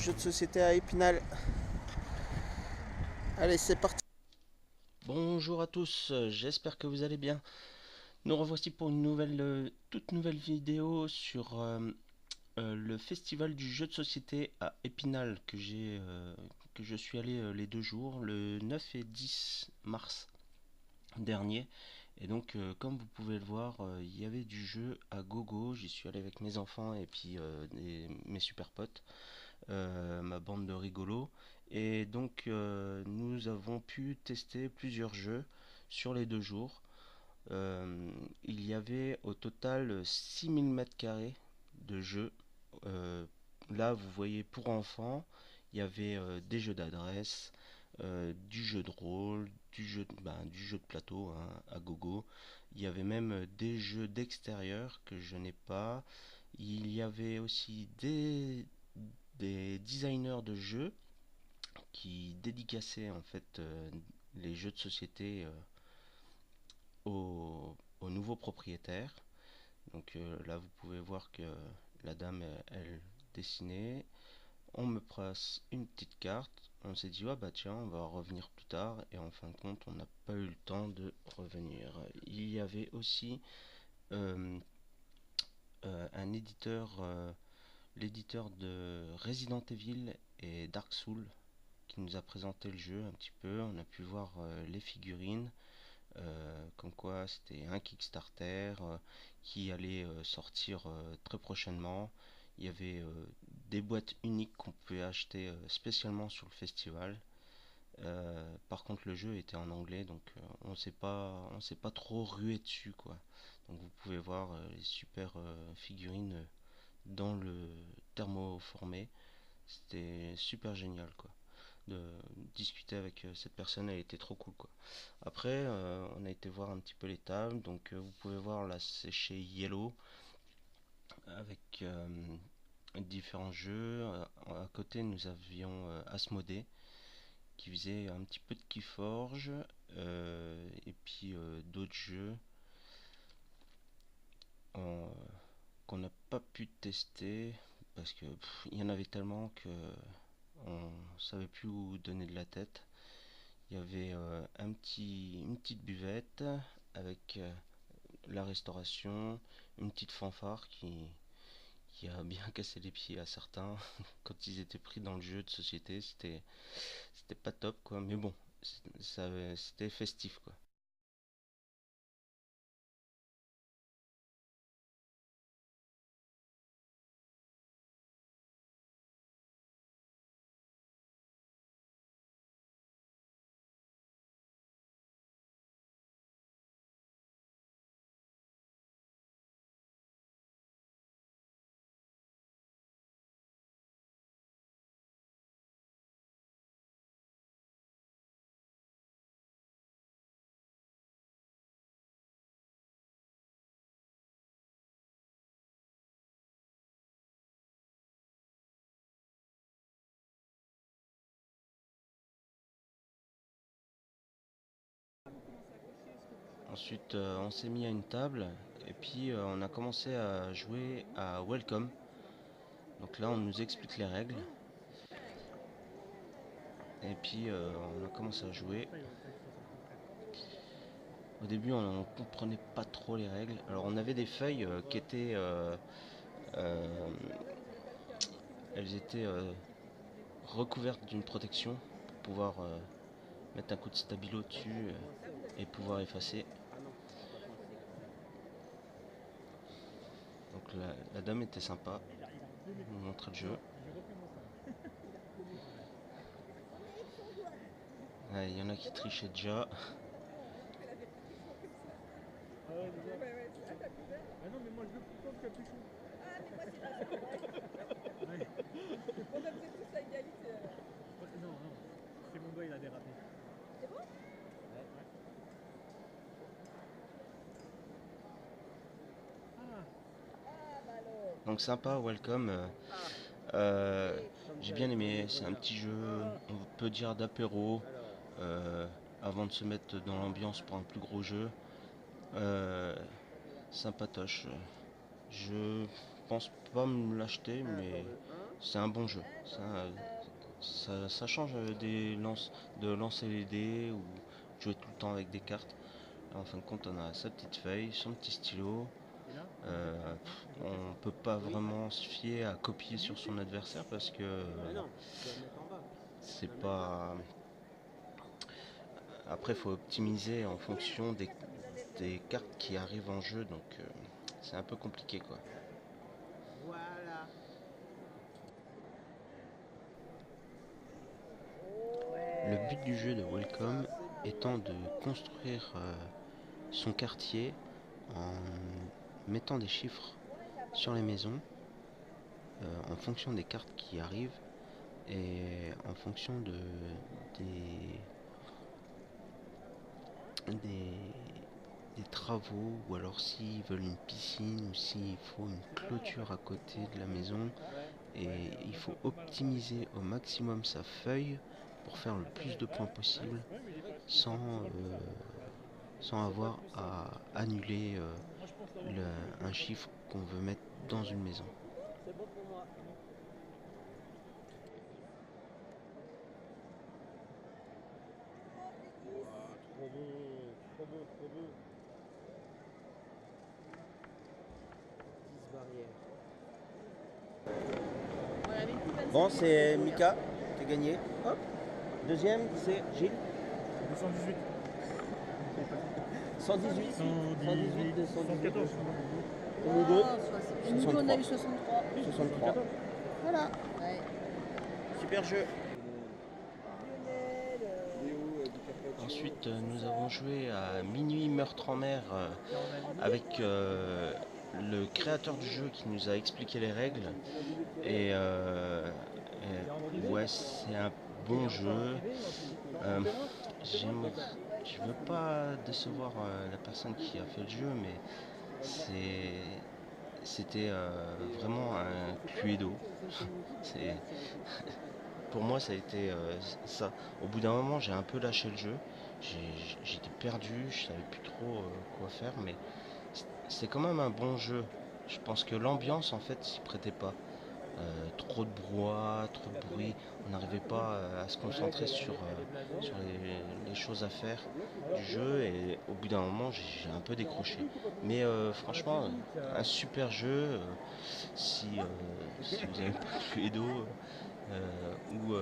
jeu de société à Épinal. Allez, c'est parti. Bonjour à tous, j'espère que vous allez bien. Nous revoici pour une toute nouvelle vidéo sur le festival du jeu de société à Épinal que je suis allé les 2 jours, le 9 et 10 mars dernier. Et donc, comme vous pouvez le voir, il y avait du jeu à gogo. J'y suis allé avec mes enfants et puis mes super potes, ma bande de rigolos. Et donc, nous avons pu tester plusieurs jeux sur les 2 jours. Il y avait au total 6000 m² de jeux. Euh, Là, vous voyez pour enfants, il y avait des jeux d'adresse, du jeu de rôle, du jeu de plateau hein, à gogo. Il y avait même des jeux d'extérieur que je n'ai pas. Il y avait aussi des designers de jeux qui dédicaçaient en fait les jeux de société aux nouveaux propriétaires. Donc là, vous pouvez voir que la dame, elle dessinait. On me passe une petite carte. On s'est dit, ah bah tiens, on va revenir plus tard. Et en fin de compte, on n'a pas eu le temps de revenir. Il y avait aussi euh, un éditeur, l'éditeur de Resident Evil et Dark Souls, qui nous a présenté le jeu un petit peu. On a pu voir les figurines. Comme quoi c'était un Kickstarter qui allait sortir très prochainement. Il y avait des boîtes uniques qu'on pouvait acheter spécialement sur le festival. Par contre le jeu était en anglais donc on s'est pas trop rué dessus quoi. Donc vous pouvez voir les super figurines dans le thermoformé. C'était super génial quoi de discuter avec cette personne, elle était trop cool quoi. Après, on a été voir un petit peu les tables, donc vous pouvez voir là c'est chez Yellow avec différents jeux. À côté, nous avions Asmodée qui faisait un petit peu de Keyforge et puis d'autres jeux euh, qu'on n'a pas pu tester parce que il y en avait tellement que on savait plus où donner de la tête. Il y avait une petite buvette avec la restauration, une petite fanfare qui a bien cassé les pieds à certains quand ils étaient pris dans le jeu de société. C'était pas top quoi, mais bon, c'était festif quoi. Ensuite, on s'est mis à une table et puis on a commencé à jouer à Welcome. Donc là, on nous explique les règles et puis on a commencé à jouer. Au début, on ne comprenait pas trop les règles. Alors, on avait des feuilles qui étaient, euh, elles étaient recouvertes d'une protection pour pouvoir mettre un coup de stabilo dessus et pouvoir effacer. Donc la dame était sympa, elle nous montrait le jeu. Il y en a qui trichaient déjà. Donc sympa, welcome. Euh, j'ai bien aimé, c'est un petit jeu, on peut dire d'apéro, euh, avant de se mettre dans l'ambiance pour un plus gros jeu. Euh, Sympatoche. Je pense pas me l'acheter, mais c'est un bon jeu. Ça change de lancer les dés ou jouer tout le temps avec des cartes. Là, en fin de compte, on a sa petite feuille, son petit stylo. On peut pas vraiment se fier à copier sur son adversaire parce que c'est pas. Après, il faut optimiser en fonction des cartes qui arrivent en jeu, donc c'est un peu compliqué quoi. Le but du jeu de Welcome étant de construire son quartier en mettant des chiffres sur les maisons en fonction des cartes qui arrivent et en fonction des, des travaux, ou alors s'ils veulent une piscine ou s'il faut une clôture à côté de la maison, et il faut optimiser au maximum sa feuille pour faire le plus de points possible sans avoir à annuler un chiffre qu'on veut mettre dans une maison. Trop beau, trop beau, trop beau. 10 barrières. Bon, c'est Mika qui a gagné. Hop. Deuxième, c'est Gilles. 218. 118. 118, 114. Et nous deux, Nous, on a eu 63. 63. Voilà. Ouais. Super jeu. Ensuite, nous avons joué à Minuit Meurtre en Mer avec le créateur du jeu qui nous a expliqué les règles. Et ouais, c'est un bon jeu. Je veux pas décevoir la personne qui a fait le jeu, mais c'était vraiment un Cluedo. C'est Pour moi, ça a été ça. Au bout d'un moment, j'ai un peu lâché le jeu. J'étais perdu, je savais plus trop quoi faire, mais c'est quand même un bon jeu. Je pense que l'ambiance, en fait, s'y prêtait pas. Trop de brouhaha, trop de bruit. On n'arrivait pas à se concentrer sur les choses à faire du jeu, et au bout d'un moment, j'ai un peu décroché. Mais franchement, un super jeu. Si vous n'avez pas de Cluedo, ou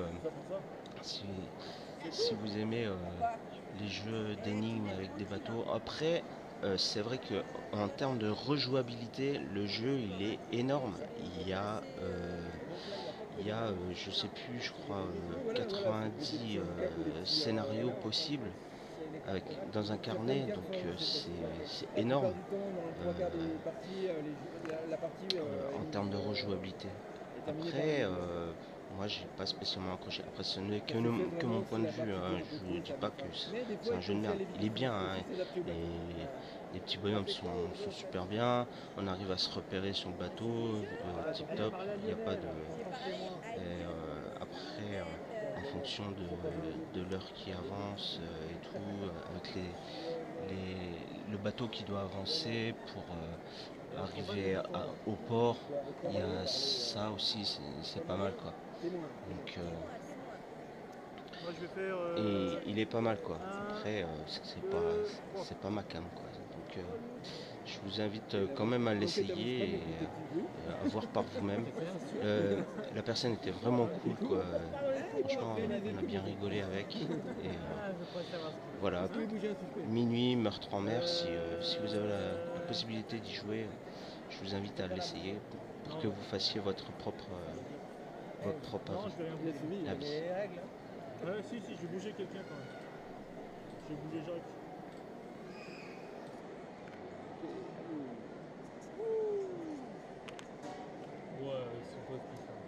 si, si vous aimez les jeux d'énigmes avec des bateaux. Après, c'est vrai que en termes de rejouabilité, le jeu il est énorme. Il y a je sais plus, je crois 90 scénarios possibles dans un carnet, donc c'est énorme en termes de rejouabilité. Après, moi j'ai pas spécialement accroché. Après, ce n'est que mon point de vue, hein. Je ne dis pas que c'est un jeu de merde. Il est bien, hein. Les petits bonhommes sont super bien. On arrive à se repérer sur le bateau, tip top. Il n'y a pas de. Et, après, en fonction de l'heure qui avance et tout, avec le bateau qui doit avancer pour arriver au port, il y a ça aussi, c'est pas mal quoi. Donc, et il est pas mal quoi. Après, c'est pas ma cam quoi. Donc, je vous invite quand même à l'essayer et à voir par vous-même. La personne était vraiment cool quoi. Franchement, on a bien rigolé avec. Et voilà. Minuit, Meurtre en Mer, si vous avez la possibilité d'y jouer, je vous invite à l'essayer pour que vous fassiez votre propre avis. Ouais, si, je vais bouger quelqu'un quand même. Je vais bouger Jacques. Ouais, c'est pas ce qu'il fait.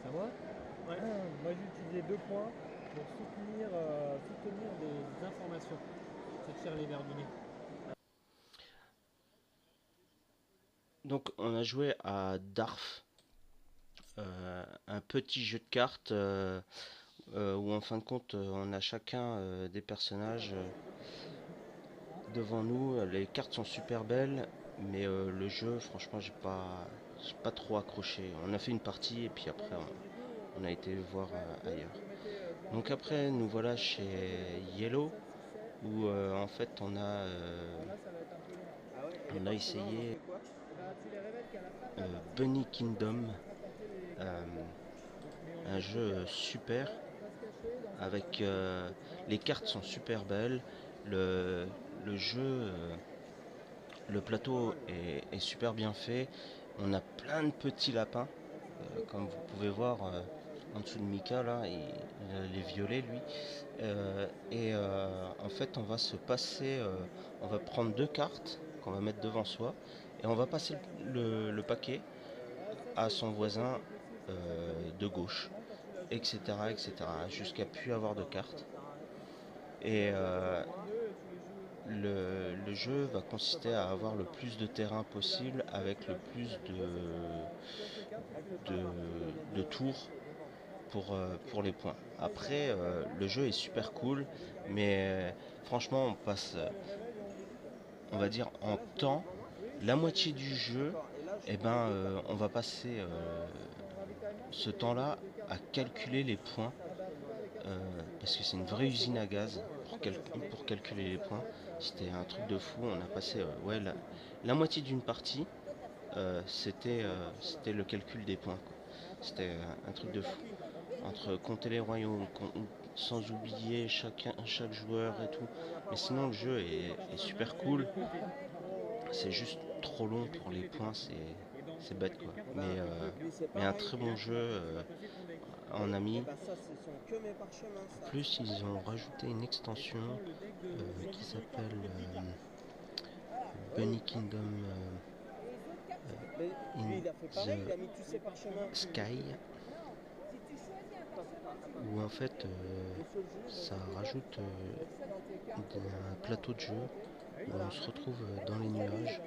Ça va? Ouais. Moi j'ai utilisé 2 points pour soutenir des informations. Ça tire les vers du nez. Donc on a joué à Darf, un petit jeu de cartes où en fin de compte on a chacun des personnages devant nous. Les cartes sont super belles Mais le jeu, franchement, j'ai pas trop accroché. On a fait une partie et puis après, on a été voir ailleurs. Donc après, nous voilà chez Yellow, où en fait, on a essayé Bunny Kingdom, euh, un jeu super avec les cartes sont super belles, le, le jeu, le plateau est super bien fait. On a plein de petits lapins, comme vous pouvez voir en dessous de Mika là, il a les violets lui. En fait, on va prendre deux cartes qu'on va mettre devant soi et on va passer le paquet à son voisin de gauche, etc., etc., jusqu'à plus avoir de cartes. Et le jeu va consister à avoir le plus de terrain possible avec le plus de tours pour les points. Après, le jeu est super cool, mais franchement, on passe, on va dire, en temps, la moitié du jeu, on va passer ce temps-là à calculer les points, parce que c'est une vraie usine à gaz pour calculer les points. C'était un truc de fou. On a passé la moitié d'une partie, c'était le calcul des points, quoi. C'était un truc de fou. Entre compter les royaumes, sans oublier chaque joueur et tout. Mais sinon, le jeu est super cool. C'est juste trop long pour les points, c'est bête quoi. Mais un très bon jeu en ami. En plus, ils ont rajouté une extension qui s'appelle Bunny Kingdom in the Sky, où en fait ça rajoute un plateau de jeu où on se retrouve dans les nuages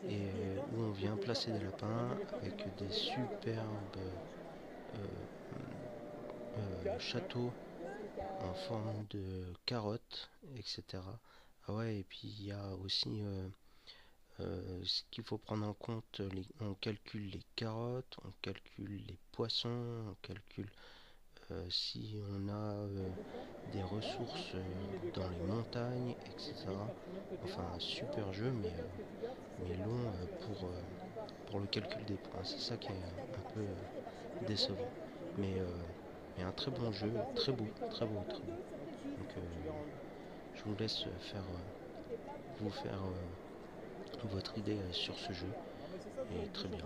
et où on vient placer des lapins avec des superbes châteaux en forme de carottes, etc. Ah ouais, et puis il y a aussi ce qu'il faut prendre en compte, on calcule les carottes, on calcule les poissons, on calcule si on a des ressources dans les montagnes, etc. Enfin, un super jeu, mais long pour le calcul des points. C'est ça qui est un peu décevant. Mais un très bon jeu, très beau, très beau, très beau. Donc je vous laisse vous faire votre idée sur ce jeu. Et très bien.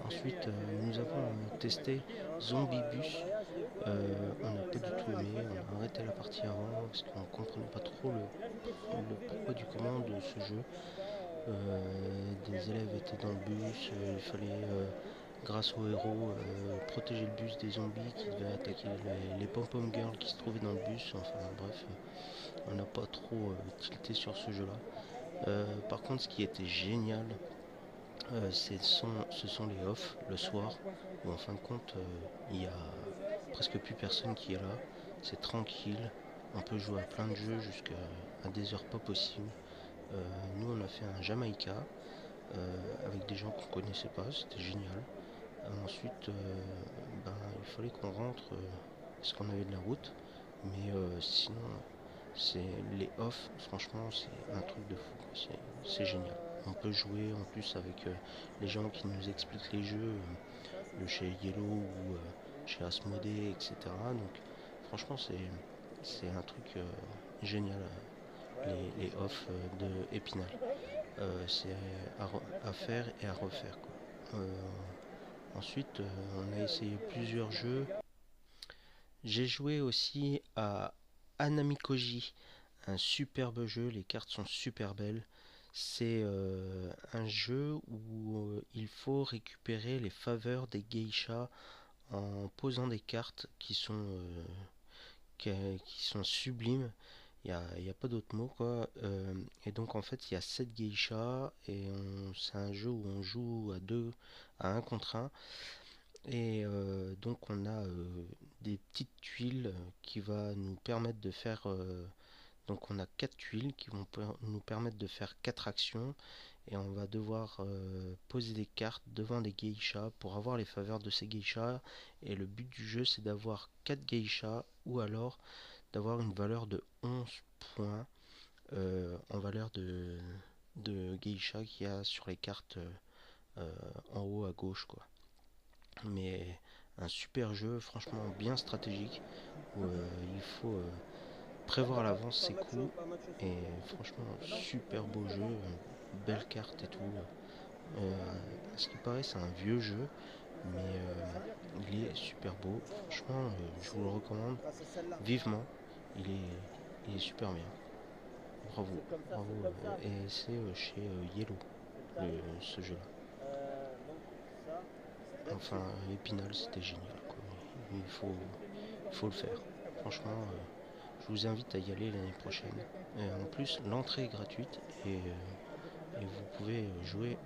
Ensuite, nous avons testé Zombie Bus. On n'a pas du tout aimé, on a arrêté la partie avant parce qu'on ne comprenait pas trop le pourquoi du comment de ce jeu. Des élèves étaient dans le bus, il fallait, grâce aux héros, protéger le bus des zombies qui devaient attaquer les pom-pom girls qui se trouvaient dans le bus. Enfin bref, on n'a pas trop tilté sur ce jeu-là. Par contre, ce qui était génial, ce sont les off le soir, où en fin de compte, il y a presque plus personne qui est là. C'est tranquille, on peut jouer à plein de jeux jusqu'à des heures pas possibles. Nous, on a fait un Jamaïca avec des gens qu'on connaissait pas, c'était génial. Ensuite, il fallait qu'on rentre parce qu'on avait de la route, mais sinon, c'est les off, franchement, c'est un truc de fou, c'est génial. On peut jouer en plus avec les gens qui nous expliquent les jeux de chez Yellow ou chez Asmodée, etc. Donc franchement c'est un truc génial, les off de Épinal. C'est à faire et à refaire, quoi. Ensuite on a essayé plusieurs jeux. J'ai joué aussi à Anamikoji, un superbe jeu, les cartes sont super belles. C'est un jeu où il faut récupérer les faveurs des geishas en posant des cartes qui sont sublimes. Il y a pas d'autre mot quoi. Et donc en fait il y a 7 geishas et c'est un jeu où on joue à un contre un. Et donc on a des petites tuiles qui va nous permettre Donc on a 4 tuiles qui vont nous permettre de faire 4 actions et on va devoir poser des cartes devant des geishas pour avoir les faveurs de ces geishas, et le but du jeu c'est d'avoir 4 geishas ou alors d'avoir une valeur de 11 points en valeur de geisha qu'il y a sur les cartes en haut à gauche quoi. Mais un super jeu, franchement bien stratégique, où il faut prévoir à l'avance ses coups, et franchement super beau jeu, belle carte et tout. À ce qui paraît c'est un vieux jeu, mais il est super beau, franchement je vous le recommande vivement, il est super bien. Bravo, bravo, et c'est chez Yellow, ce jeu-là. Enfin, Épinal, c'était génial, quoi. Il faut le faire. Franchement, je vous invite à y aller l'année prochaine. Et en plus, l'entrée est gratuite et vous pouvez jouer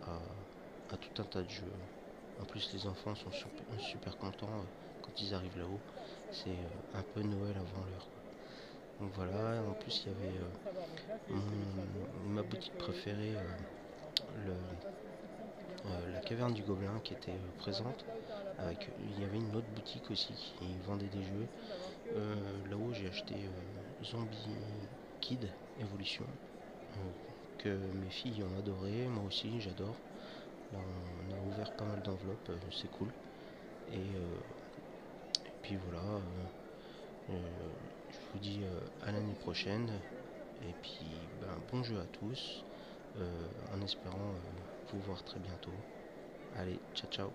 à tout un tas de jeux. En plus, les enfants sont super contents quand ils arrivent là-haut. C'est un peu Noël avant l'heure. Donc voilà, en plus il y avait ma boutique préférée, la caverne du Gobelin, qui était présente. Il y avait une autre boutique aussi qui vendait des jeux. Là-haut j'ai acheté Zombie Kid Evolution, que mes filles ont adoré, moi aussi j'adore. Là on a ouvert pas mal d'enveloppes, c'est cool. Et puis voilà, je vous dis à l'année prochaine. Et puis bon jeu à tous, en espérant vous voir très bientôt. Allez, ciao ciao.